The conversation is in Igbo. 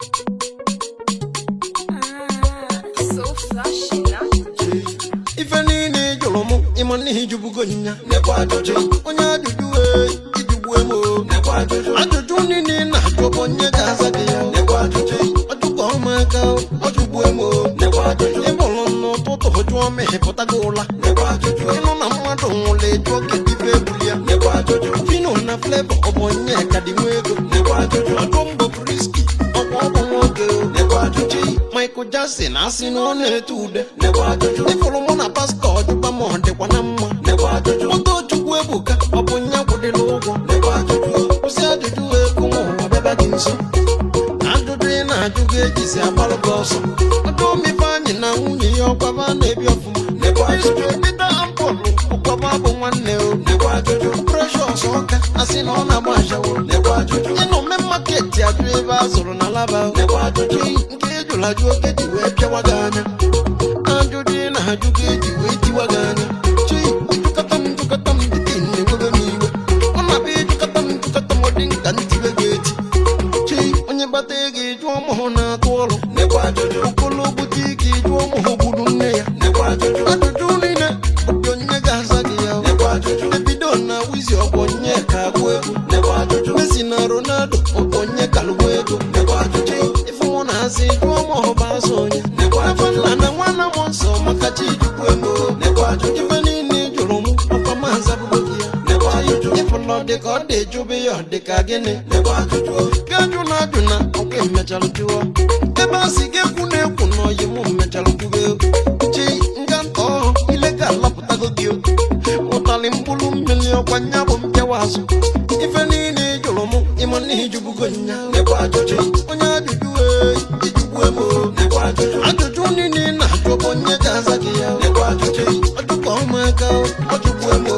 So flashy, now. If any need your moon, Imani Jubugonia, Nequajo, on your do Ijubuemo, Nequajo, I do Nini, Najobonia Gazadia, Nequajo, or to Bomaka, or to Buemo, Nequajo, Ebolono, Toto, Jome, Potagola, Nequajo, Namado, Le Joke, Divebulia, Nequajo, Fino, na flavor of Bonia, Dimuego, Nequajo, Combo Frisky, or Bobo, Nequajo, Michael Jackson, I seen on it too. Nequajo, if Olomona Pastor, you bamo, de Wanama, Nequajo, Moto Chuebuka, Oponya with the logo, Nequajo, who said to do a Kumo, Babaginso. Andrew Drena, you get this Apologos. I told me finding now, your Papa, maybe of Nequajo, Peter Ampo, Papa, one nail, Nequajo, pressure, soccer, I seen on a marshal, Nequajo, you know, Memma, ya drivers or an alaba, Nequajo. La joke di wepe wagana Anjo dina hajuge di weti wagana Chui, tukatam ditini webe miwe Ona bi tukatam wading kanti wegeti Chui, onye bategi juwa moho na tuolo Nequajo, ukolo butiki juwa moho budune ya Nequajo, ajuju nine, udonye gazagi yao Nequajo, Davidona wizi obonye kagwego Nequajo, Messi na Ronaldo obonye kalwego Nequajo, Nasi Duomo Basonia, Nequajo, na wana monso makachi jukwemo, Nequajo, Jivanini Julumu, Opamaza Bugia, Nequajo, if not the god de Jubio de Kagene, Nequajo, Gajuna, okay, metal jua, Ebasi Gekune Kuno, you metal jubel, Chi, Ganto, illegal laputagio, Otalimpulum, Milio, Panyabum, Jawasu, if any Julumu, Imani Jubugonia, Nequajo, Onya I do Johnny Nina, Jobonia Gazakia, Nequajo, I do Bomaka, I do Buemo.